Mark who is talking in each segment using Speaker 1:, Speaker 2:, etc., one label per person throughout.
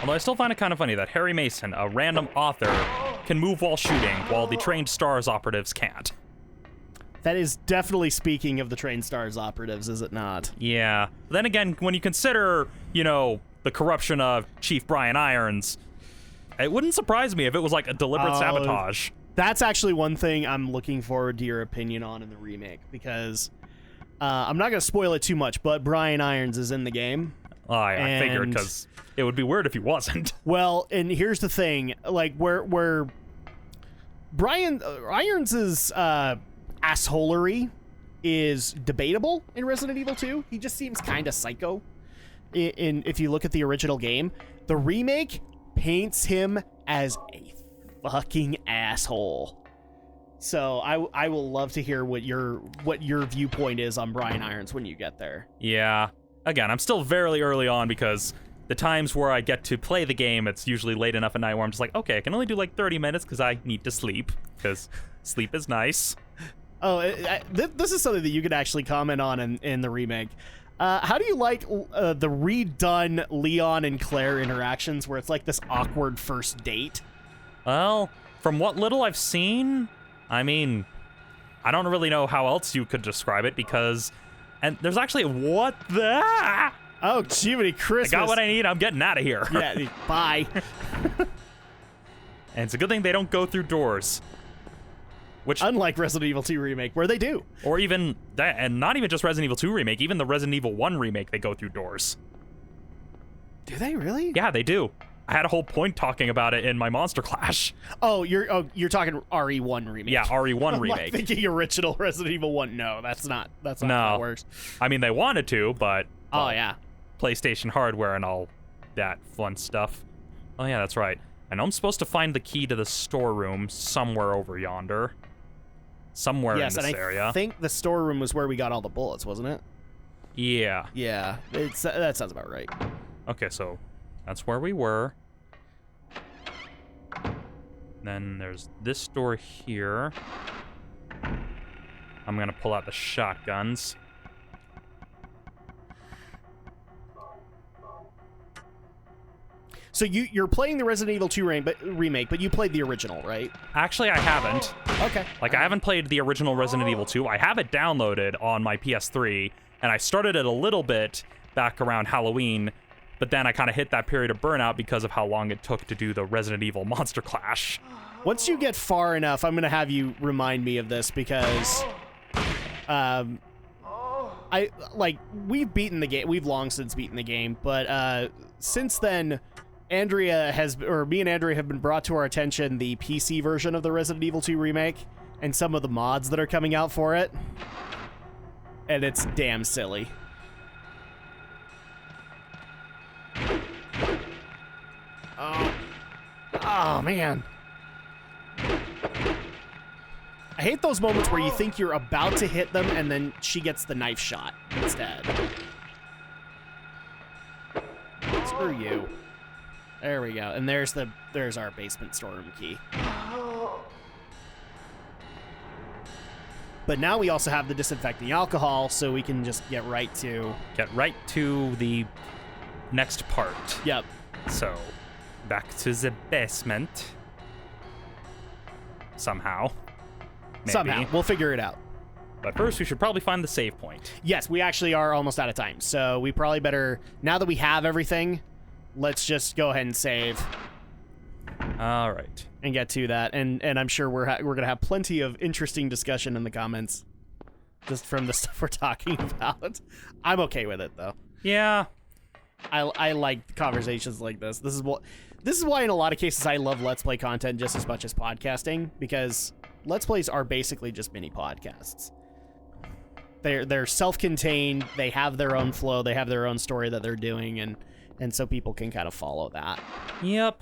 Speaker 1: Although I still find it kind of funny that Harry Mason, a random author, can move while shooting, while the trained STARS operatives can't.
Speaker 2: That is definitely speaking of the trained STARS operatives, is it not?
Speaker 1: Yeah. Then again, when you consider, the corruption of Chief Brian Irons, it wouldn't surprise me if it was like a deliberate sabotage.
Speaker 2: That's actually one thing I'm looking forward to your opinion on in the remake, because I'm not going to spoil it too much, but Brian Irons is in the game.
Speaker 1: Oh, yeah, I figured, because it would be weird if he wasn't.
Speaker 2: Well, and here's the thing, like, where Brian Irons' assholery is debatable in Resident Evil 2. He just seems kind of psycho. If you look at the original game, the remake paints him as a fucking asshole. So I will love to hear what your viewpoint is on Brian Irons when you get there.
Speaker 1: Yeah. Again, I'm still very early on because the times where I get to play the game, it's usually late enough at night where I'm just like, okay, I can only do like 30 minutes because I need to sleep, because sleep is nice.
Speaker 2: Oh, this is something that you could actually comment on in the remake. How do you like the redone Leon and Claire interactions where it's like this awkward first date?
Speaker 1: Well, from what little I've seen, I mean, I don't really know how else you could describe it, because... And there's actually... What the...
Speaker 2: Oh, Jiminy Christmas.
Speaker 1: I got what I need. I'm getting out of here.
Speaker 2: Yeah, bye.
Speaker 1: And it's a good thing they don't go through doors. Which,
Speaker 2: unlike Resident Evil 2 Remake, where they do.
Speaker 1: Or even that, and not even just Resident Evil 2 Remake, even the Resident Evil 1 Remake, they go through doors.
Speaker 2: Do they really?
Speaker 1: Yeah, they do. I had a whole point talking about it in my Monster Clash.
Speaker 2: Oh, you're talking RE1 Remake.
Speaker 1: Yeah, RE1
Speaker 2: I'm
Speaker 1: Remake.
Speaker 2: like thinking original Resident Evil 1. No, that's not how it works.
Speaker 1: I mean, they wanted to, but...
Speaker 2: Oh, yeah.
Speaker 1: PlayStation hardware and all that fun stuff. Oh, yeah, that's right. I know I'm supposed to find the key to the storeroom somewhere over yonder. Somewhere in this area.
Speaker 2: I think the storeroom was where we got all the bullets, wasn't it?
Speaker 1: Yeah.
Speaker 2: Yeah, that sounds about right.
Speaker 1: Okay, so that's where we were. Then there's this door here. I'm gonna pull out the shotguns.
Speaker 2: So you're playing the Resident Evil 2 remake, but you played the original, right?
Speaker 1: Actually, I haven't.
Speaker 2: Okay.
Speaker 1: Like, I haven't played the original Resident Evil 2. I have it downloaded on my PS3, and I started it a little bit back around Halloween, but then I kind of hit that period of burnout because of how long it took to do the Resident Evil Monster Clash.
Speaker 2: Once you get far enough, I'm going to have you remind me of this, because we've beaten the game. We've long since beaten the game, but since then... me and Andrea have been brought to our attention the PC version of the Resident Evil 2 remake and some of the mods that are coming out for it. And it's damn silly. Oh man. I hate those moments where you think you're about to hit them and then she gets the knife shot instead. Screw you. There we go. And there's our basement storeroom key. But now we also have the disinfecting alcohol, so we can just get right to
Speaker 1: the next part.
Speaker 2: Yep.
Speaker 1: So, back to the basement. Somehow. Maybe.
Speaker 2: Somehow. We'll figure it out.
Speaker 1: But first, we should probably find the save point.
Speaker 2: Yes, we actually are almost out of time. So we probably better, now that we have everything, let's just go ahead and save.
Speaker 1: All right.
Speaker 2: And get to that. And I'm sure we're going to have plenty of interesting discussion in the comments just from the stuff we're talking about. I'm okay with it, though.
Speaker 1: Yeah.
Speaker 2: I like conversations like this. This is why in a lot of cases I love Let's Play content just as much as podcasting, because Let's Plays are basically just mini podcasts. They're self-contained, they have their own flow, they have their own story that they're doing, and so people can kind of follow that.
Speaker 1: Yep.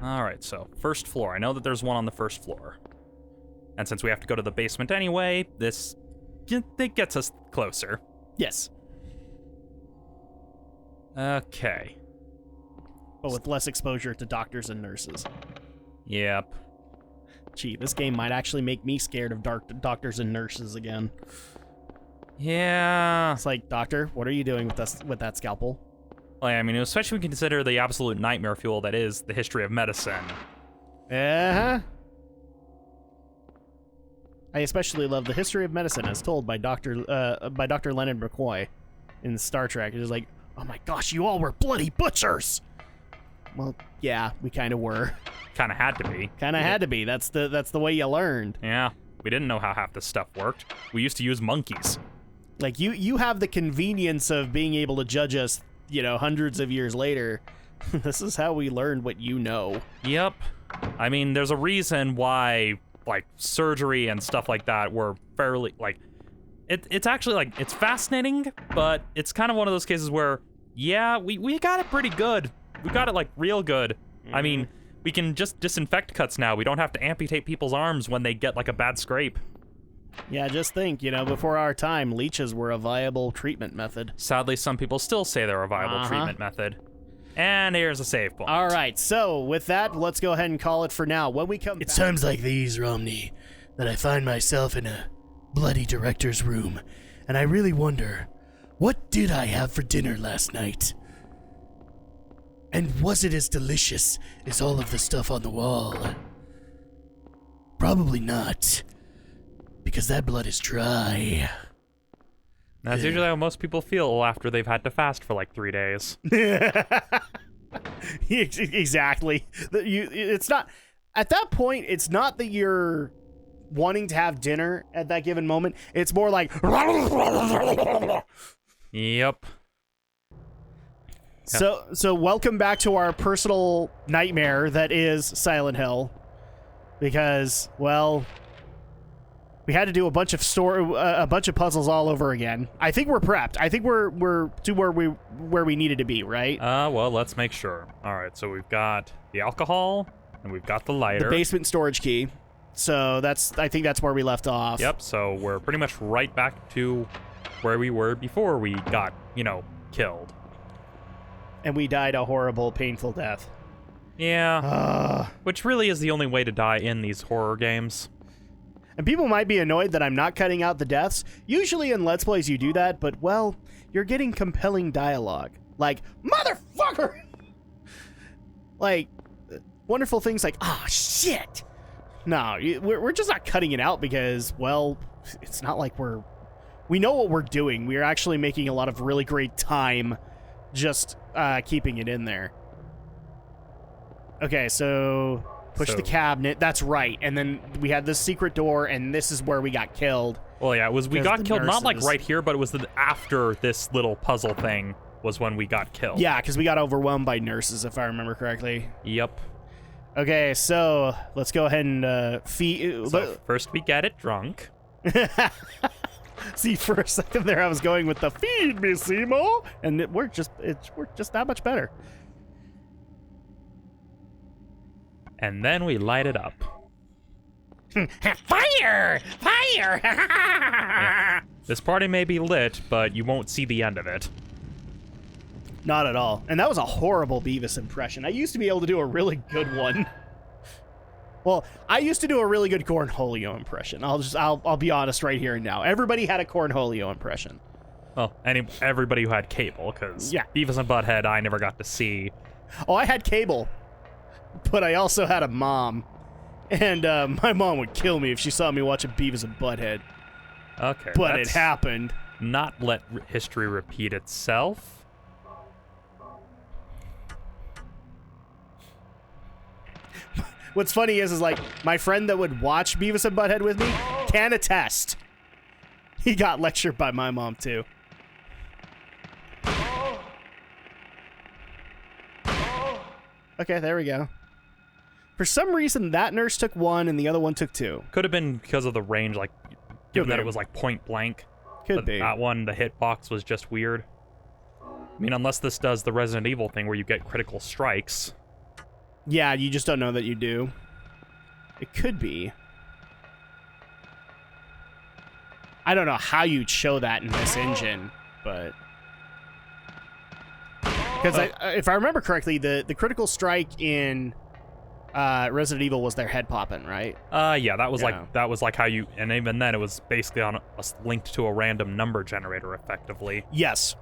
Speaker 1: All right, so first floor. I know that there's one on the first floor. And since we have to go to the basement anyway, it gets us closer.
Speaker 2: Yes.
Speaker 1: Okay.
Speaker 2: But with less exposure to doctors and nurses.
Speaker 1: Yep.
Speaker 2: Gee, this game might actually make me scared of doctors and nurses again.
Speaker 1: Yeah.
Speaker 2: It's like, doctor, what are you doing with that scalpel?
Speaker 1: Like, I mean, especially when you consider the absolute nightmare fuel that is the history of medicine.
Speaker 2: Uh-huh. I especially love the history of medicine as told by Dr. Leonard McCoy in Star Trek. It is like, oh my gosh, you all were bloody butchers. Well, yeah, we kind of were.
Speaker 1: Kind of had to be.
Speaker 2: Kind of had to be. That's the way you learned.
Speaker 1: Yeah, we didn't know how half this stuff worked. We used to use monkeys.
Speaker 2: Like, you have the convenience of being able to judge us, hundreds of years later. This is how we learned what you know.
Speaker 1: Yep. I mean, there's a reason why, like, surgery and stuff like that were fairly, like, it's actually, like, it's fascinating, but it's kind of one of those cases where, yeah, we got it pretty good. We got it, like, real good. I mean, we can just disinfect cuts now. We don't have to amputate people's arms when they get, like, a bad scrape.
Speaker 2: Yeah, just think, before our time, leeches were a viable treatment method.
Speaker 1: Sadly, some people still say they're a viable treatment method. And here's a save point.
Speaker 2: All right, so with that, let's go ahead and call it for now. When we come
Speaker 3: It's times like these, Romney, that I find myself in a bloody director's room, and I really wonder, what did I have for dinner last night? And was it as delicious as all of the stuff on the wall? Probably not, because that blood is dry.
Speaker 1: That's usually how most people feel after they've had to fast for like 3 days.
Speaker 2: Exactly. It's not, at that point, it's not that you're wanting to have dinner at that given moment. It's more like...
Speaker 1: Yep.
Speaker 2: So welcome back to our personal nightmare that is Silent Hill. Because, well... we had to do a bunch of puzzles all over again. I think we're prepped. I think we're to where we needed to be, right?
Speaker 1: Well, let's make sure. All right, so we've got the alcohol and we've got the lighter.
Speaker 2: The basement storage key. So I think that's where we left off.
Speaker 1: Yep. So we're pretty much right back to where we were before we got, killed.
Speaker 2: And we died a horrible, painful death.
Speaker 1: Yeah. Which really is the only way to die in these horror games.
Speaker 2: And people might be annoyed that I'm not cutting out the deaths. Usually in Let's Plays you do that, but, well, you're getting compelling dialogue. Like, motherfucker! Like, wonderful things like, shit! No, we're just not cutting it out because, well, it's not like we know what we're doing. We're actually making a lot of really great time just keeping it in there. Okay, so... push the cabinet. That's right. And then we had this secret door, and this is where we got killed.
Speaker 1: Well, yeah, we got killed not like right here, but it was after this little puzzle thing was when we got killed.
Speaker 2: Yeah, because we got overwhelmed by nurses, if I remember correctly.
Speaker 1: Yep.
Speaker 2: Okay, so let's go ahead and feed.
Speaker 1: So first we get it drunk.
Speaker 2: See, for a second there, I was going with the feed me, Seymour, and it worked just that much better.
Speaker 1: And then we light it up.
Speaker 2: Fire! Fire!
Speaker 1: Yeah. This party may be lit, but you won't see the end of it.
Speaker 2: Not at all. And that was a horrible Beavis impression. I used to be able to do a really good one. Well, I used to do a really good Cornholio impression. I'll be honest right here and now. Everybody had a Cornholio impression.
Speaker 1: Well, everybody who had cable, because Beavis and Butthead I never got to see.
Speaker 2: Oh, I had cable. But I also had a mom. And my mom would kill me if she saw me watching Beavis and Butthead.
Speaker 1: Okay.
Speaker 2: But it happened.
Speaker 1: Not let history repeat itself.
Speaker 2: What's funny is like, my friend that would watch Beavis and Butthead with me can attest. He got lectured by my mom, too. Okay, there we go. For some reason, that nurse took 1 and the other one took 2.
Speaker 1: Could have been because of the range, like, given that it was, like, point blank.
Speaker 2: Could be.
Speaker 1: That one, the hitbox was just weird. I mean, unless this does the Resident Evil thing where you get critical strikes.
Speaker 2: Yeah, you just don't know that you do. It could be. I don't know how you'd show that in this engine, but... Because if I remember correctly, the critical strike in Resident Evil was their head popping, right?
Speaker 1: Yeah, that was like how you, and even then it was basically linked to a random number generator, effectively.
Speaker 2: Yes.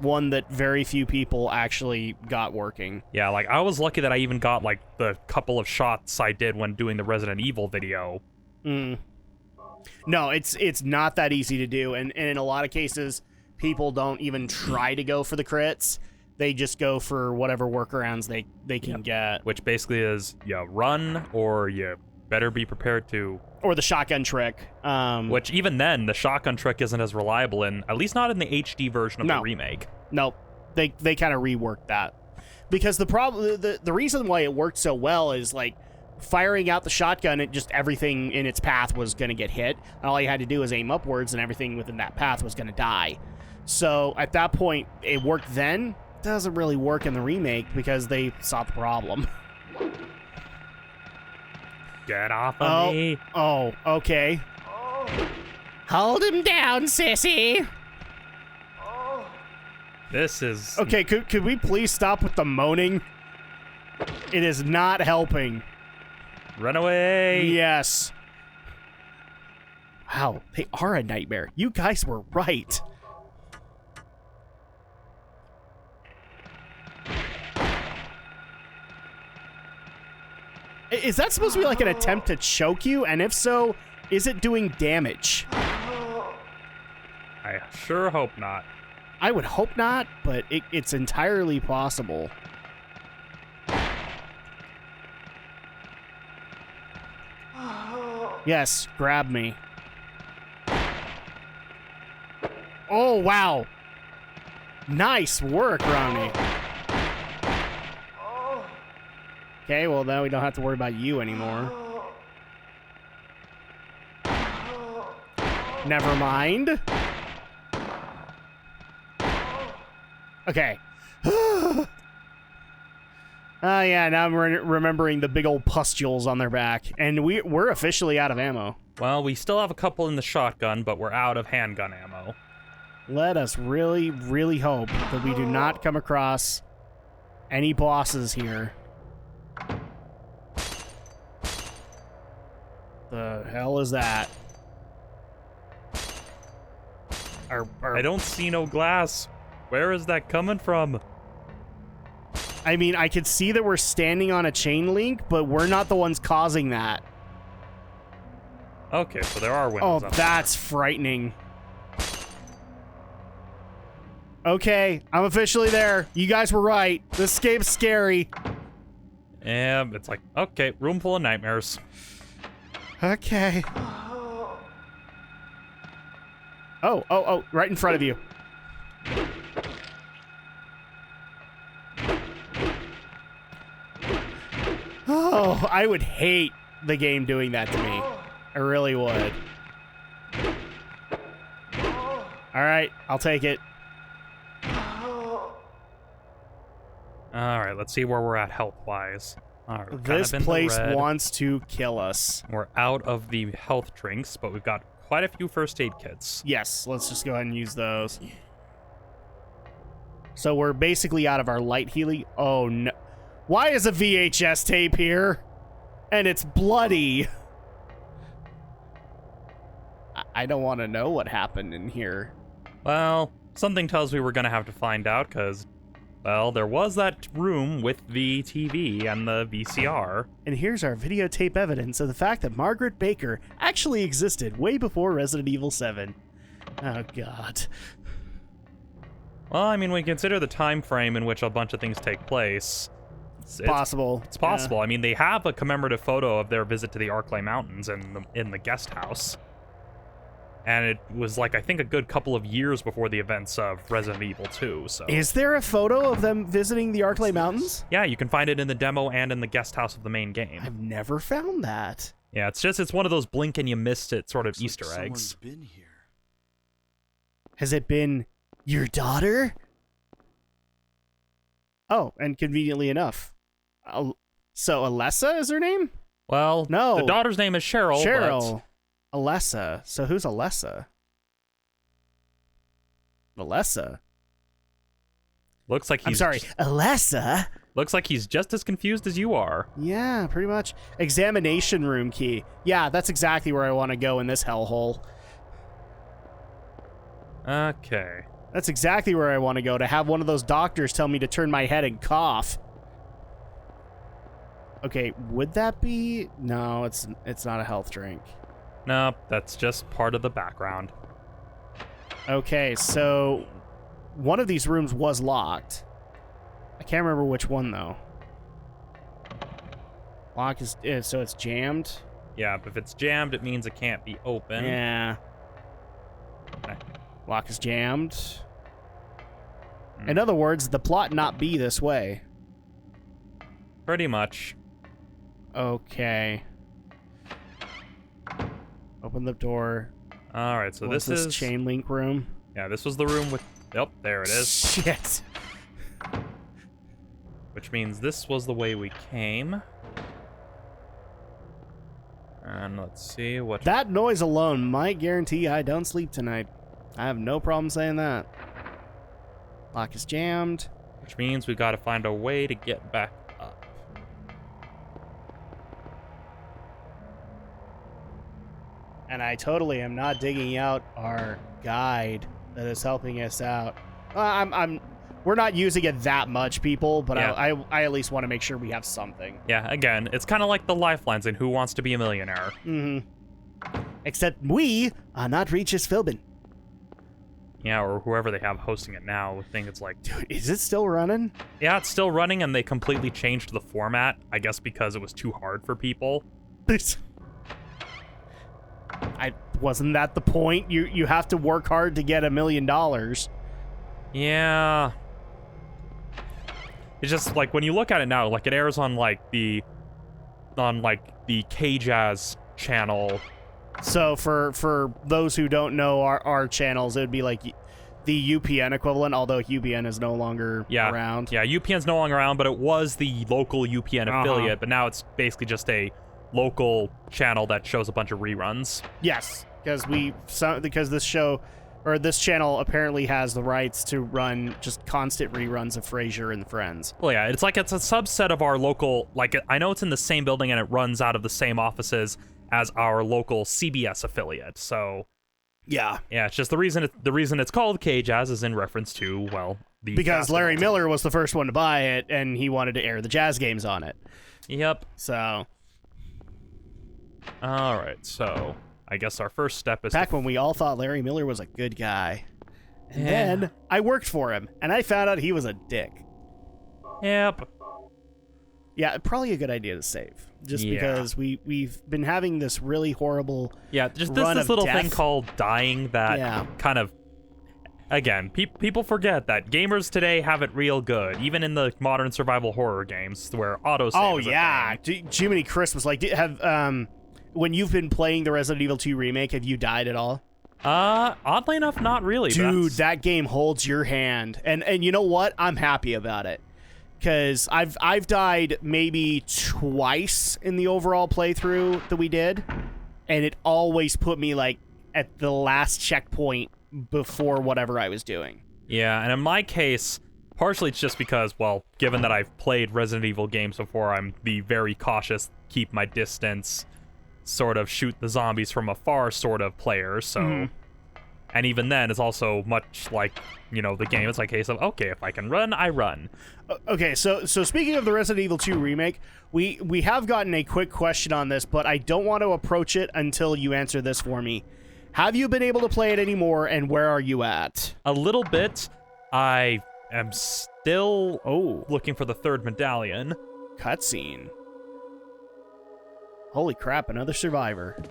Speaker 2: one that very few people actually got working.
Speaker 1: Yeah, like, I was lucky that I even got, like, the couple of shots I did when doing the Resident Evil video.
Speaker 2: No, it's not that easy to do, and in a lot of cases, people don't even try to go for the crits. They just go for whatever workarounds they can get.
Speaker 1: Which basically is, you run, or you better be prepared to...
Speaker 2: Or the shotgun trick.
Speaker 1: Which, even then, the shotgun trick isn't as reliable at least not in the HD version of the remake.
Speaker 2: Nope. They kind of reworked that. Because the reason why it worked so well is, like, firing out the shotgun, everything in its path was going to get hit. And all you had to do was aim upwards, and everything within that path was going to die. So, at that point, it worked then. It doesn't really work in the remake because they saw the problem.
Speaker 1: Get off of me.
Speaker 2: Oh, okay. Hold him down, sissy.
Speaker 1: This is...
Speaker 2: Okay, could we please stop with the moaning? It is not helping.
Speaker 1: Run away.
Speaker 2: Yes. Wow, they are a nightmare. You guys were right. Is that supposed to be like an attempt to choke you? And if so, is it doing damage?
Speaker 1: I sure hope not.
Speaker 2: I would hope not, but it's entirely possible. Yes, grab me. Oh, wow. Nice work, Ronnie. Okay, well, now we don't have to worry about you anymore. Never mind. Okay. Oh, yeah, now I'm remembering the big old pustules on their back. And we're officially out of ammo.
Speaker 1: Well, we still have a couple in the shotgun, but we're out of handgun ammo.
Speaker 2: Let us really, really hope that we do not come across any bosses here. The hell is that?
Speaker 1: I don't see no glass. Where is that coming from?
Speaker 2: I mean, I could see that we're standing on a chain link, but we're not the ones causing that.
Speaker 1: Okay, so there are windows.
Speaker 2: Oh, that's frightening. Okay, I'm officially there. You guys were right. This game's scary.
Speaker 1: And it's like, okay, room full of nightmares.
Speaker 2: Okay. Oh, right in front of you. Oh, I would hate the game doing that to me. I really would. All right, I'll take it.
Speaker 1: All right, let's see where we're at health-wise. All right,
Speaker 2: This place wants to kill us.
Speaker 1: We're out of the health drinks, but we've got quite a few first aid kits.
Speaker 2: Yes, let's just go ahead and use those. So we're basically out of our light healing. Oh, no. Why is a VHS tape here? And it's bloody. I don't want to know what happened in here.
Speaker 1: Well, something tells me we're going to have to find out, because, well, there was that room with the TV and the VCR.
Speaker 2: And here's our videotape evidence of the fact that Margaret Baker actually existed way before Resident Evil 7. Oh, God.
Speaker 1: Well, I mean, when you consider the time frame in which a bunch of things take place...
Speaker 2: It's possible.
Speaker 1: It's possible. Yeah. I mean, they have a commemorative photo of their visit to the Arklay Mountains in the guest house. And it was, like, I think a good couple of years before the events of Resident Evil 2, so...
Speaker 2: Is there a photo of them visiting the Arklay Mountains?
Speaker 1: Yeah, you can find it in the demo and in the guest house of the main game.
Speaker 2: I've never found that.
Speaker 1: Yeah, it's one of those blink and you missed it sort of Easter eggs.
Speaker 3: Been here.
Speaker 2: Has it been your daughter? Oh, and conveniently enough. So Alessa is her name?
Speaker 1: Well,
Speaker 2: no.
Speaker 1: The daughter's name is Cheryl.
Speaker 2: Cheryl. Alessa. So who's Alessa? Alessa.
Speaker 1: Looks like he's...
Speaker 2: I'm sorry, Alessa?
Speaker 1: Looks like he's just as confused as you are.
Speaker 2: Yeah, pretty much. Examination room key. Yeah, that's exactly where I want to go in this hellhole.
Speaker 1: Okay.
Speaker 2: That's exactly where I want to go, to have one of those doctors tell me to turn my head and cough. Okay, would that be... No, it's not a health drink.
Speaker 1: No, that's just part of the background.
Speaker 2: Okay, so one of these rooms was locked. I can't remember which one, though. Lock is... so it's jammed?
Speaker 1: Yeah, but if it's jammed, it means it can't be open.
Speaker 2: Yeah.
Speaker 1: Okay.
Speaker 2: Lock is jammed. In other words, the plot not be this way.
Speaker 1: Pretty much.
Speaker 2: Okay. Open the door.
Speaker 1: All right, so
Speaker 2: What's
Speaker 1: this is
Speaker 2: chain link room.
Speaker 1: Yeah, this was the room with. Yep, there it is.
Speaker 2: Shit.
Speaker 1: Which means this was the way we came. And let's see what.
Speaker 2: That noise alone might guarantee I don't sleep tonight. I have no problem saying that. Lock is jammed.
Speaker 1: Which means we got to find a way to get back up.
Speaker 2: And I totally am not digging out our guide that is helping us out. We're not using it that much, people, but
Speaker 1: Yeah.
Speaker 2: I at least want to make sure we have something.
Speaker 1: Yeah, again, it's kind of like the lifelines in Who Wants to Be a Millionaire.
Speaker 2: Mm-hmm. Except we are not Regis Philbin.
Speaker 1: Yeah, or whoever they have hosting it now. I think it's like,
Speaker 2: Dude, is it still running?
Speaker 1: yeah, it's still running, and they completely changed the format. I guess because it was too hard for people.
Speaker 2: Wasn't that the point? You have to work hard to get $1 million.
Speaker 1: Yeah. It's just like when you look at it now, like it airs on like the K-Jazz channel.
Speaker 2: So for those who don't know our channels, it would be like the UPN equivalent, although UPN is no longer around.
Speaker 1: Yeah, UPN's no longer around, but it was the local UPN affiliate, but now it's basically just a local channel that shows a bunch of reruns.
Speaker 2: Yes, because this show or this channel apparently has the rights to run just constant reruns of Frasier and Friends.
Speaker 1: Well, yeah, it's a subset of our local, like, I know it's in the same building and it runs out of the same offices as our local CBS affiliate, so...
Speaker 2: Yeah.
Speaker 1: Yeah, it's just the reason it's called K-Jazz is in reference to, well, the...
Speaker 2: Because Larry Miller was the first one to buy it, and he wanted to air the jazz games on it.
Speaker 1: Yep.
Speaker 2: So...
Speaker 1: Alright, so... I guess our first step is...
Speaker 2: Back when we all thought Larry Miller was a good guy. And
Speaker 1: Yeah.
Speaker 2: then I worked for him, and I found out he was a dick.
Speaker 1: Yep.
Speaker 2: Yeah, probably a good idea to save. Just
Speaker 1: Yeah.
Speaker 2: because we've been having this really horrible
Speaker 1: Yeah, just
Speaker 2: run
Speaker 1: this
Speaker 2: of
Speaker 1: little
Speaker 2: death.
Speaker 1: thing called dying that
Speaker 2: Yeah.
Speaker 1: kind of... Again, people forget that gamers today have it real good, even in the modern survival horror games where autosave
Speaker 2: Oh
Speaker 1: is a
Speaker 2: yeah,
Speaker 1: thing.
Speaker 2: Jiminy Christmas! Like, when you've been playing the Resident Evil 2 remake, have you died at all?
Speaker 1: Oddly enough, not really.
Speaker 2: Dude,
Speaker 1: That's-
Speaker 2: that game holds your hand, and you know what? I'm happy about it, because I've died maybe twice in the overall playthrough that we did, and it always put me like at the last checkpoint before whatever I was doing.
Speaker 1: Yeah, and in my case, partially it's just because, well, given that I've played Resident Evil games before, I'm the very cautious, keep my distance, sort of shoot the zombies from afar sort of player, so... And even then, it's also much like, you know, the game. It's like a case of, okay, if I can run, I run.
Speaker 2: Okay, so speaking of the Resident Evil 2 remake, we have gotten a quick question on this, but I don't want to approach it until you answer this for me. Have you been able to play it anymore, and where are you at?
Speaker 1: A little bit. I am still looking for the third medallion.
Speaker 2: Cutscene. Holy crap, another survivor.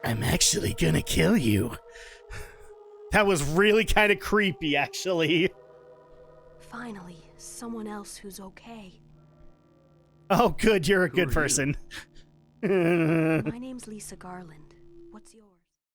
Speaker 3: I'm actually gonna kill you.
Speaker 2: That was really kind of creepy, actually.
Speaker 4: Finally, someone else who's okay.
Speaker 2: Oh, good, you're a good person.
Speaker 4: My name's Lisa Garland. What's yours?